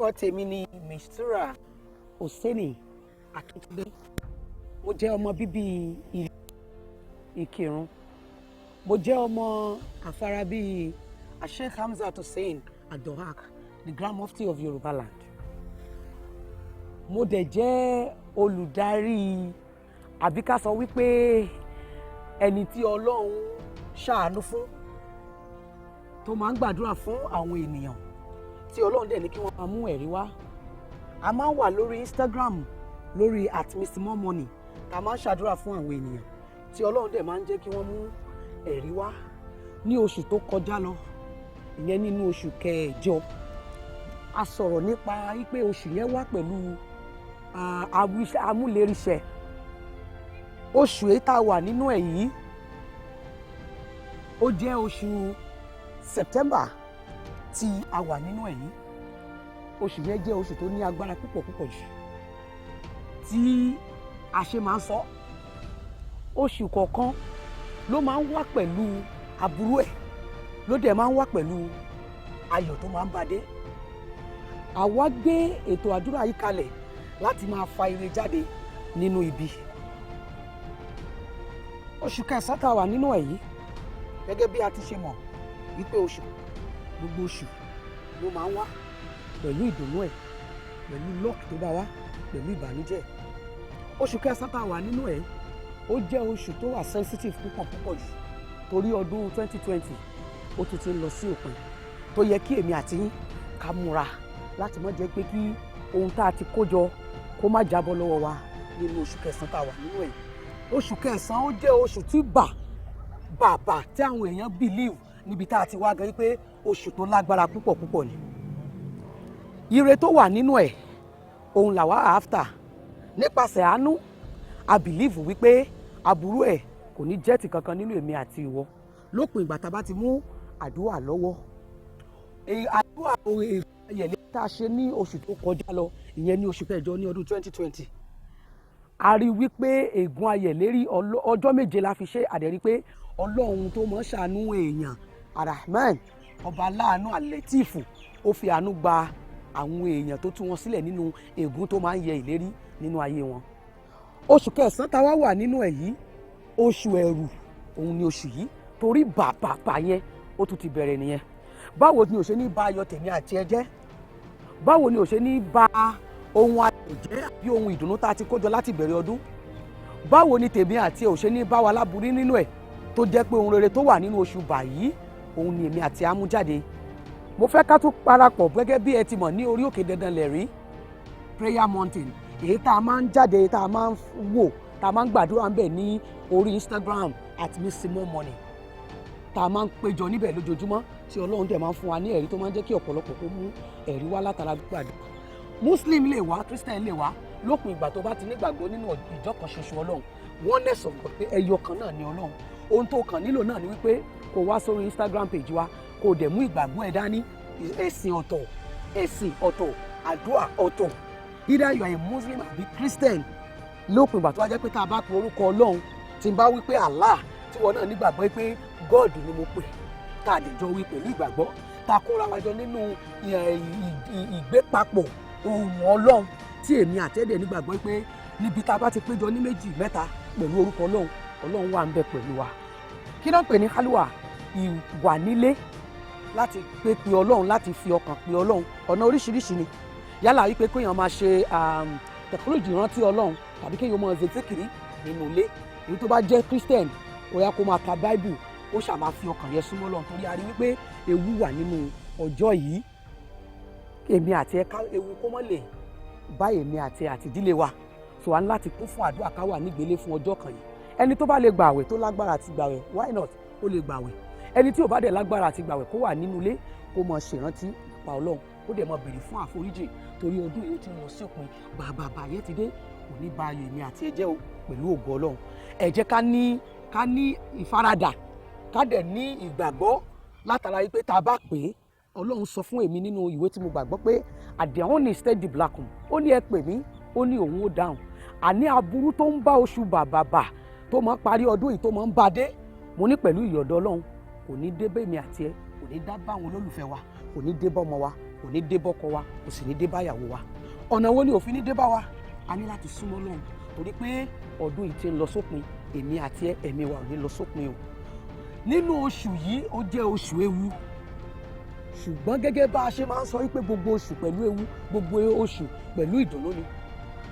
orúkọ tèmi ni Mistura Oseni Akíntúndé. Mo jẹ́ ọmọ bíbí Ìkìrun. Mo jẹ́ ọmọ Afarabi Sheikh Hamzat Hussein Adohak, the Grand Mufti of Yoruba Land. Mo dẹ̀ jẹ́ olùdarí àbí ká sọ wípé ẹni tí Ọlọ́run ṣàánú fún tó máa ń gbàdúrà fún àwọn ènìyàn tí Ọlọ́run dẹ̀ ní kí wọ́n máa mú ẹ̀rí wá. A máa ń wà lórí Instagram lórí @mrmoremoney tá a máa ń ṣàdúrà fún àwọn ènìyàn tí Ọlọ́run dẹ̀ máa ń jẹ́ kí wọ́n mú ẹ̀rí wá. Ní oṣù tó kọjá lọ, ìyẹn nínú oṣù kẹjọ, a sọ̀rọ̀ nípa wípé oṣù yẹn wá pẹ̀lú amúléríṣẹ́. Oṣù èyí tá a wà nínú ẹ̀ yìí ó jẹ́ oṣù September tí a wà nínú ẹ̀ yìí. Oṣù yẹn jẹ́ oṣù tó ní agbára púpọ̀ jù. Tí a ṣe máa ń sọ, oṣù kọ̀ọ̀kan ló máa ń wá pẹ̀lú aburú ẹ̀, ló dẹ̀ máa ń wá pẹ̀lú ayọ̀ tó máa ń bá dé. Àwa gbé ètò àdúrà yìí kalẹ̀ láti máa fa ire jáde nínú ibi. Oṣù kẹsàn-án tá a wà nínú ẹ̀ yìí, gẹ́gẹ́ bí a ti ṣe mọ̀ wípé gbogbo oṣù ló máa ń wá pẹ̀lú ìdùnnú ẹ̀, pẹ̀lú lọ́ọ̀kì tó bá wá, pẹ̀lú ìbànújẹ́. Oṣù kẹsàn-án tá a wà nínú ẹ̀ ó jẹ́ oṣù tó wà sensitive púpọ̀ jù torí ọdún 2020 ó tún ti ń lọ sí òpin, tó yẹ kí èmi àti yín ká múra láti má jẹ́ pé kí ohun tá a ti kó jọ kó má jábọ́ lọ́wọ́ wa nínú oṣù kẹsàn-án tá a wà nínú ẹ̀. Oṣù kẹsàn-án ó jẹ́ oṣù tí bàbà tí àwọn èèyàn believe níbi tá a ti wá gan pé oṣù tó lágbára púpọ̀ ni. Ire tó wà nínú ẹ̀ òun làwa after. Nípasẹ̀ àánú a believe wípé aburú ẹ̀ kò ní jẹ́ ti kankan nínú èmi àti ìwọ lópin ìgbà tá a bá ti mú àdúrà lọ́wọ́. Àdúrà ayẹ̀lẹ́ tá a ṣe ní oṣù tó kọjá lọ, ìyẹn ní oṣù kẹjọ ní ọdún 2020, a rí wípé ègún ayẹ̀lérí ọjọ́ 7 la fi ṣe. Àdẹ̀rí pé Ọlọ́run tó mọ̀ ṣàánú èèyàn, Arahman, ọba aláàánú Alẹ́tífù, ó fi àánú gba àwọn èèyàn tó tú wọn sílẹ̀ nínú ègún tó máa ń yẹ ìlérí nínú ayé wọn. Oṣù kẹsàn-án tá a wá wà nínú ẹ̀ yìí, oṣù ẹ̀rù òun ni oṣù yìí, torí bàbà yẹn ó tún ti bẹ̀rẹ̀ nìyẹn. Báwo ni ò ṣe ní bá ayọ̀ tèmi àti ẹ jẹ́? Báwo ni ò ṣe ní bá ohun ayọ̀ jẹ́ àbí ohun ìdùnnú tá a ti kójọ láti bẹ̀rẹ̀ ọdún? Báwo ni tèmi àti ẹ ò ṣe ní bá wa láburú nínú ẹ̀ tó jẹ́ pé ohun rere tó wà nínú oṣù báyìí òun ni èmi àti amú jáde? Mo fẹ́ ká tún parapọ̀ gẹ́gẹ́ bí ẹ ti mọ̀ ní orí òkè dandan lẹ̀rí prayer mountain, èyí tá a máa ń jáde, tá a máa ń wò, tá a máa ń gbàdúrà ń bẹ̀ ní orí Instagram @mrmoremoney, tá a máa ń péjọ níbẹ̀ lójoojúmọ́ tí Ọlọ́run dẹ̀ máa ń fún wa ní ẹ̀rí tó máa ń jẹ́ kí ọ̀pọ̀lọpọ̀ kó mú ẹ̀rí wá látara gbàdúrà. Muslim lè wá, Christian lè wá, lópin ìgbà tó bá ti nígbàgbọ́ nínú ìjọ kan ṣoṣo Ọlọ́run, oneness of God, pé ẹyọ kan náà ni Ọlọ́run. Ohun tó kàn nílò náà ni wípé kó wá sórí Instagram page wa, kó dẹ̀ mú ìgbàgbọ́ ẹ dání. Ẹ̀sìn ọ̀tọ̀, àdúrà ọ̀tọ̀. Either you are a Muslim àbí Christian, lópin ìgbà tó wá jẹ́ pé tá a bá pe orúkọ Ọlọ́run, tí n bá wí pé Allah, tí wọn náà nígbàgbọ́ pé God ni mo pè, tá a lè jọ wí pẹ̀lú ìgbàgbọ́, tá a kóra wa jọ nínú ìgbépapọ̀ ohùn Ọlọ́run, tí èmi àtẹ́dẹ̀ nígbàgbọ́ pé níbi tá a bá ti péjọ ní 2 mẹ́ta pẹ̀lú orúkọ Ọlọ́run wà ń bẹ pẹ̀lú wa. Kí ló ń pè ní Halwa? Ìwà nílé láti pe Ọlọ́run, láti fi ọkàn pe Ọlọ́run. Ọ̀nà oríṣiríṣi ni, yálà wípé kéèyàn máa ṣe tẹ̀kọ́lọ́jì rántí Ọlọ́run, tàbí kéèyàn máa zètèkìrí nínú ilé. Èyí tó bá jẹ́ Christian, ó yá kó máa ka Bible, ó ṣáà máa fi ọkàn yẹn súnmọ́ Ọlọ́run, torí a rí wípé ewu wà nínú ọjọ́ yìí. Èmi àti ẹ ká ewu kó mọ́ lè bá èmi àti ìdílé wa, so a ní láti kún fún àdúrà ká wà nígbélé fún ọjọ́ kan yìí. Ẹni tó bá lè gbààwẹ̀, tó lágbára àti gbààwẹ̀, why not? Ó lè gbààwẹ̀. Ẹni tí ò bá dẹ̀ lágbára àti gbààwẹ̀, kó wà nínú ilé, kó máa ṣèrántí nípa Ọlọ́run, ó dẹ̀ máa béèrè fún àforíjì, torí ọdún yìí ti lọ sí òpin. Bàbà yẹn ti dé, kò ní bá ayọ̀ èmi àti ẹ jẹ́ o, pẹ̀lú ògo Ọlọ́run. Ẹ jẹ́ ká ní ìfaradà, ká dẹ̀ ní ìgbàgbọ́ látara wípé tá a bá pè é, Ọlọ́run sọ fún èmi nínú ìwé tí mo gbàgbọ́ pé àdéhùn ní steady blackum, ó ní ẹ pè mí, ó ní òun ó dáhùn. Àní aburú tó ń bá oṣù bàbà tó máa ń parí ọdún yìí tó máa ń bá dé, mo ní pẹ̀lú ìyọ̀dọ̀ Ọlọ́run kò ní dé bá èmi àti ẹ, kò ní dá bá àwọn olólùfẹ́ wa, kò ní dé bá ọmọ wa, kò ní dé bọ́kọ wa kò sì ní dé báyàwó wa. Ọ̀nà wo ni òfin ní dé bá wa? A ní láti súnmọ́ Ọlọ́run torí pé ọdún yìí ti ń lọ sópin, èmi àti ẹ̀mí wa ò ní lọ sópin o. Nínú oṣù yìí ó jẹ́ oṣù ewu, ṣùgbọ́n gẹ́gẹ́ bá a ṣe máa ń sọ wípé gbogbo oṣù pẹ̀lú ewu, gbogbo oṣù pẹ̀lú ìdùnnú ni.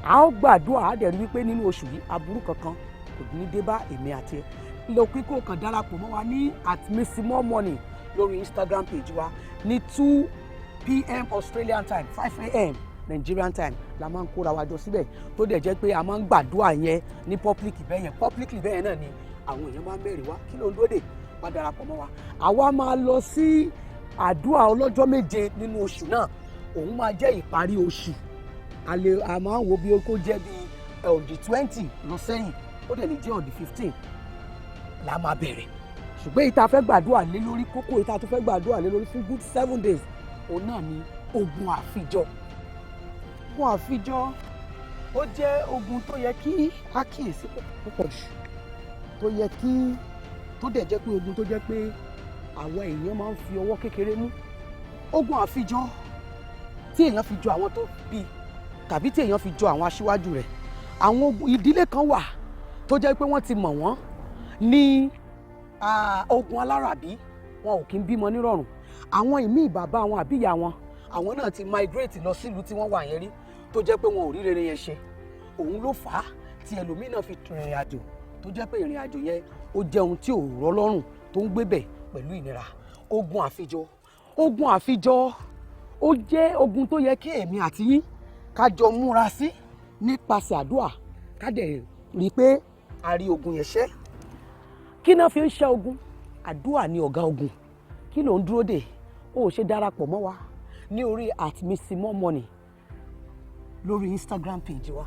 A ó gbàdúrà á dẹ̀ rí wípé nínú oṣù yìí aburú kankan kò ní dé bá èmi àti ẹ. Lọ kíkó kan darapọ̀ mọ́ wa ní @missimormoney lórí Instagram page wa ní 2 PM Australian time 5 AM Nigerian time la máa ń kóra wa jọ síbẹ̀ tó dẹ̀ jẹ́ pé a máa ń gbàdúrà yẹn ní publicly bẹ́ẹ̀ náà ni àwọn èèyàn máa ń bẹ̀rẹ̀ wá kí ló ń dóde wá darapọ̀ mọ́ wa. Àwa máa lọ sí àdúrà ọlọ́jọ́ méje nínú oṣù náà, òun máa jẹ́ ìparí oṣù. A máa ń wo bí kó jẹ́ bí on the 20 lọ sẹ́yìn, ó dẹ̀ lè jẹ́ on the 15 la máa bẹ̀rẹ̀. Ṣùgbọ́n ìta fẹ́ gbàdúrà lé lórí, kókó ìta tó fẹ́ gbàdúrà lé lórí fún good 7 days òun náà ni ogun àfijọ. Ogun àfijọ ó jẹ́ ogun tó yẹ kí a kíyèsí púpọ̀ jù, tó yẹ kí tó dẹ̀ jẹ́ pé ogun tó jẹ́ pé àwọn èèyàn máa ń fi ọwọ́ kékeré mú. Ogun àfijọ tí èèyàn fi jọ àwọn tó bí tàbí tí èèyàn fi jọ àwọn aṣíwájú rẹ̀. Àwọn ìdílé kan wà tó jẹ́ pé wọ́n ti mọ̀ wọ́n ní ogun aláràbí, wọn ò kí ń bímọ nírọ̀rùn. Àwọn ìmíì bàbá wọn àbí ìyá wọn, àwọn náà ti migrate lọ sílùú tí wọ́n wà yẹn rí tó jẹ́ pé wọn ò rí rere yẹn ṣe. Òun ló fà á tí ẹlòmíì náà fi rìnrìn àjò tó jẹ́ pé ìrìn àjò yẹn ó jẹ́ ohun tí ò rọ̀ lọ́rùn tó ń gbé bẹ̀ pẹ̀lú ìnira. Ogun àfijọ ó jẹ́ ogun tó yẹ kí èmi àti yín ká jọ múra sí nípasẹ̀ àdúrà ká dẹ̀ rí pé a rí ogun yẹn ṣẹ́. Kí náà fi ń ṣẹ́ ogun? Àdúrà ni ọ̀gá ogun. Kí ló ń dúró dè? Ó ṣe darapọ̀ mọ́ wa ní orí @missimormoney lórí Instagram page wa.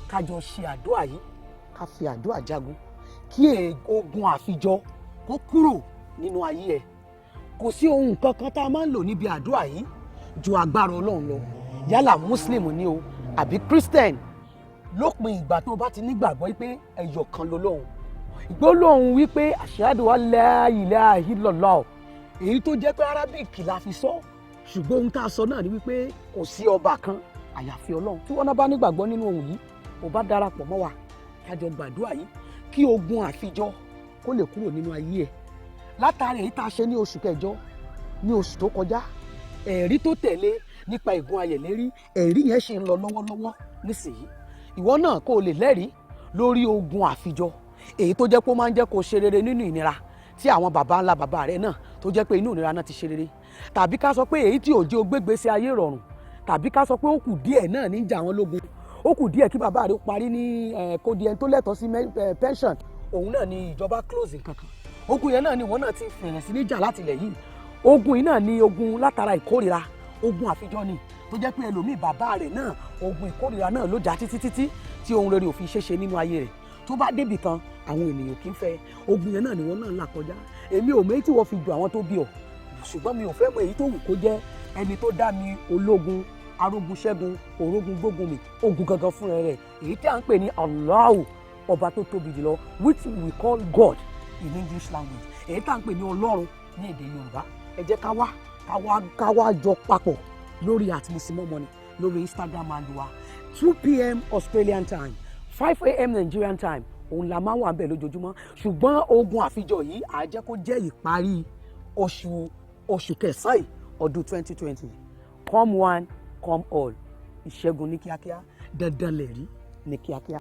Ká jọ ṣe àdúrà yìí, ká fi àdúrà jagun kí ogun àfijọ kó kúrò nínú ayé ẹ. Kò sí ohun kankan tá a máa ń lò níbi àdúrà yìí ju agbára Ọlọ́run lọ. Yálà Muslim ni o àbí Christian, lópin ìgbà tó bá ti nígbàgbọ́ pé ẹyọ kan lọ́lọ́run. Ìgbólóhùn wípé ashhadu an la ilaha illallah, èyí tó jẹ́ pé Arabic la fi sọ, ṣùgbọ́n ohun tá a sọ náà ni wípé kò sí ọba kan àyàfi Ọlọ́run. Tí wọ́n náà bá nígbàgbọ́ nínú ohun yìí, ó bá darapọ̀ mọ́ wa ká jọ gbàdúrà yìí kí ogun àfijọ kó lè kúrò nínú ayé ẹ̀. Látàrí èyí tá a ṣe ní oṣù kẹjọ ní oṣù tó kọjá, ẹ̀rí tó tẹ̀lé nípa ìgun ayẹ̀lérí, ẹ̀rí yẹn ṣe ń lọ lọ́wọ́lọ́wọ́ nísìnyí. Ìwọ náà kó o lè lẹ́rìí lórí ogun àfijọ, èyí tó jẹ́ pé ó máa ń jẹ́ kó ṣe rere nínú ìnira tí àwọn baba ńlá baba rẹ̀ náà tó jẹ́ pé inú ìnira náà ti ṣe rere. Tàbí ká sọ pé èyí tí ò jẹ́ ògbégbèsè ayé rọrùn, tàbí ká sọ pé ó kù díẹ̀ náà ní jà wọ́n lógun, ó kù díẹ̀ kí bàbá rẹ̀ parí ní kó di ẹni tó lẹ́tọ̀ọ́ sí pension, òun náà ni ìjọba close kankan. Ogun yẹn náà ni wọ́n náà ti fẹ̀rẹ̀ sí ní jà láti ilẹ̀ yìí. Ogun yìí náà ni ogun látara ìkórira, ogun àfijọ ni tó jẹ́ pé ẹlòmíì bàbá rẹ̀ náà ogun ìkórira náà ló jà títí tí ohun rere ò fi ṣeéṣe nínú ayé rẹ̀. Tó bá débì kan àwọn ènìyàn kì í fẹ́. Ogun yẹn náà ni wọ́n náà ń là kọjá. Èmi ò mọ̀ tí wọ́n fi jù àwọn tó bí ọ, ṣùgbọ́n mi ò fẹ́ mọ̀ èyí tó wù kó jẹ́. Ẹni tó dá mi ológun, arógun ṣẹ́gun, òrógun gbógun mi, ogun gangan fún rẹ̀, èyí tí à ń pè ní Allahu, ọba tó tóbi jùlọ, which we call God in English language, èyí tí à ń pè ní Ọlọ́run ní èdè Yorùbá. Ẹ jẹ́ ká wá jọ papọ̀ lórí @missimormoney lórí Instagram and wa 2 PM Australian time 5 AM Nigerian time. Òun la máa wà bẹ́ẹ̀ lójoojúmọ́. Ṣùgbọ́n ogun àfijọ yìí á jẹ́ kó jẹ́ ìparí oṣù kẹsàn-án ọdún 2020. Come one, come all. Ìṣẹ́gun ní kíákíá, dandan lẹ̀rí ní kíákíá.